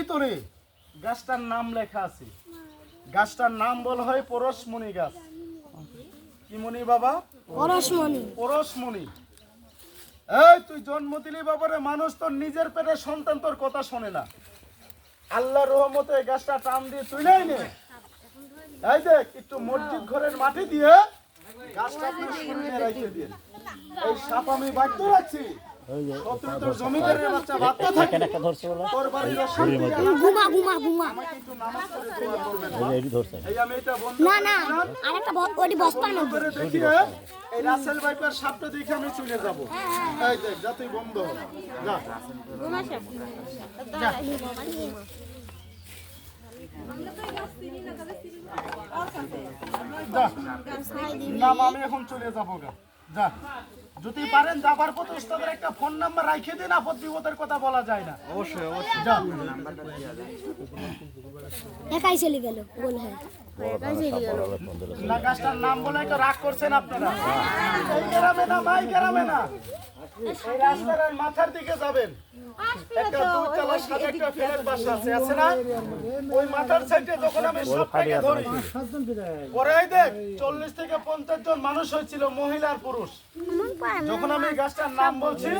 ভিতরে গাছটার নাম লেখা আছে। গাছটার নাম বলা হয় পরশমণি গাছ। কি মণি বাবা? পরশমণি। পরশমণি। এই তুই জন্ম দিলি বাবারে, মানুষ তোর নিজের পেটে সন্তান তোর কথা শোনে না। আল্লাহর রহমতে এই গাছটা টান দিয়ে তুইলাই নে। এই দেখ, একটু মসজিদ ঘরের মাটি দিয়ে গাছটা পুষ্করিণীতে রেখে দিন। এই সাপ আমি বাধ্য রাখছি। তোর জমিদারের বাচ্চা বাচ্চা থাকে তোর বাড়ির অশান্তি ঘুমা ঘুমা ঘুমা। আমাকে একটু নামাজ পড়ে দোয়া করবেন। এই আমি এটা বন্ধ না না, আরেকটা ওটি বস্তা না। করে দেখিয়ে এই রাসেল ভাইপার সাপটা দেখে আমি চলে যাব। এই দেখ, যা তুই বন্ধ হ। যা যা। নাম আমি এখন চলে যাবো গা। যা, যদি পারেন যাবার পথে উস্তাদের একটা ফোন নাম্বার রাখে দিন, আপদ বিপদের কথা বলা যায় না। অবশ্যই অবশ্যই। যা, একাই চলে গেল বল। হ্যাঁ না, গাছটার নাম বলে তো রাগ করছেন আপনারা। এই গ্রামে না, ভাই গ্রামে না, এই রাস্তার ওই মাথার দিকে যাবেন। একটা দুতলা সাদা একটা ফ্ল্যাট বাসা আছে, আছে না? ওই মাথার সাইডে যখন আমি সাপটাকে ধরি, পরে এই দেখ 40 থেকে 50 জন মানুষ হয়েছিল, মহিলা আর পুরুষ। যখন আমি গাছটার নাম বলছি,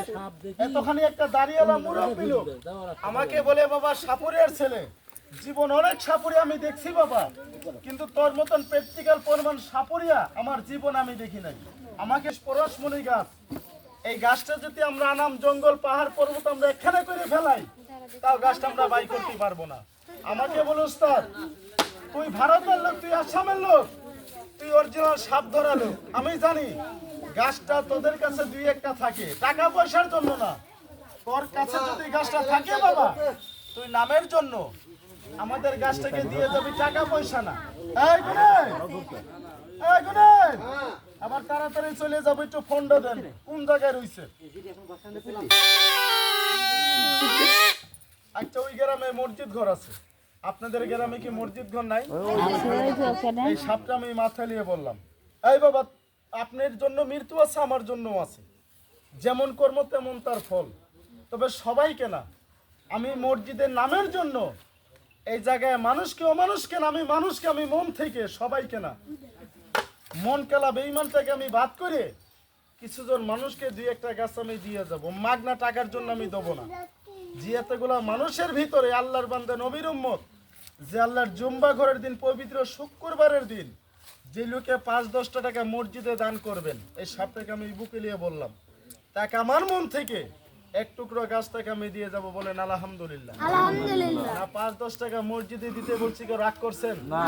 এতখানি একটা দাঁড়িয়েলা মুরব্বি লোক আমাকে বলে, বাবা সাপুরিয়ার ছেলে, জীবন অনেক সাপুরিয়া আমি দেখছি বাবা, কিন্তু তোর মতন প্র্যাকটিক্যাল পরিমাণ সাপুরিয়া আমার জীবন আমি দেখি নাই। আমাকে পরশমণি গাছ, এই গাছটা যদি আমরা আনাম জঙ্গল পাহাড় পর্বত আমরা এখানে করে ফেলাই, তাও গাছটা আমরা বাই করতে পারবো না। আমাকে বলো, উস্তাদ তুই ভারতের লোক, তুই আসামের লোক, তুই অরিজিনাল সাপ ধরা লোক। আমি জানি গাছটা তোদের কাছে দুই একটা থাকে, টাকা পয়সার জন্য না। তোর কাছে যদি গাছটা থাকে বাবা, তুই নামের জন্য আমাদের গাছটাকে দিয়ে যাবি, টাকা পয়সা না। এই গুণেন, এই গুণেন, আবার তাড়াতাড়ি চলে যাবো, একটু ফোনটা দেন। কোন জায়গায় রইছে? আচ্ছা, ওই গ্রামে মসজিদ ঘর আছে। আপনাদের গ্রামে কি মসজিদ ঘর নাই? এই সাপটা আমি মাথায় নিয়ে বললাম, এই বাবা আপনার জন্য মৃত্যু আছে, আমার জন্যও আছে। যেমন কর্ম তেমন তার ফল। তবে সবাইকে না, আমি মসজিদের নামের জন্য এই জায়গায় মানুষকে অমানুষকে না, আমি মানুষকে, আমি মন থেকে সবাইকে না, মন কেলা বেঈমানটাকে আমি বাদ করে কিছুজন মানুষকে দুই একটা গাছ আমি দিয়ে যাব। মাগনা টাকার জন্য আমি দেবো না। যে এতগুলা মানুষের ভিতরে আল্লাহর বান্দা নবীর উম্মত, যে আল্লাহর জুম্বা ঘরের দিন, পবিত্র শুক্রবারের দিন, যে লোকে 5-10 টাকা মসজিদে দান করবেন, এই সাপটাকে আমি বুকে নিয়ে বললাম, তাকে আমার মন থেকে এক টুকরো গাছ থেকে আমি দিয়ে যাব। বলেন আলহামদুলিল্লাহ। আলহামদুলিল্লাহ। না 5-10 টাকা মসজিদে দিতে বলছি, কেউ রাগ করছেন? না।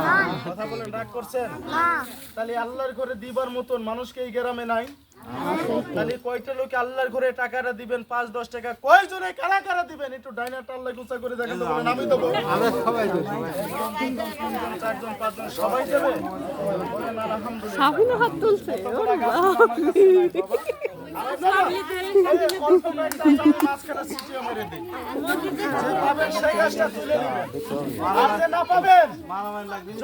কথা বলেন, রাগ করছেন? না। তাহলে আল্লাহর ঘরে দিবার মতন মানুষকে এই গ্রামে নাই? তাহলে কয়টা লোকে আল্লাহর ঘরে টাকাটা দিবেন? 5-10 টাকা কয়জনে কারা কারা দিবেন? একটু ডাইনারটা আল্লাহ গুছা করে দেখেন তো, বলেন আমি দেবো। সবাই দেব, 4জন 5জন সবাই দেবে। বলেন আলহামদুলিল্লাহ। সাহুন হাত তুলছে। সেই গাছটা তুলে নেবেন, আর যে না পাবেন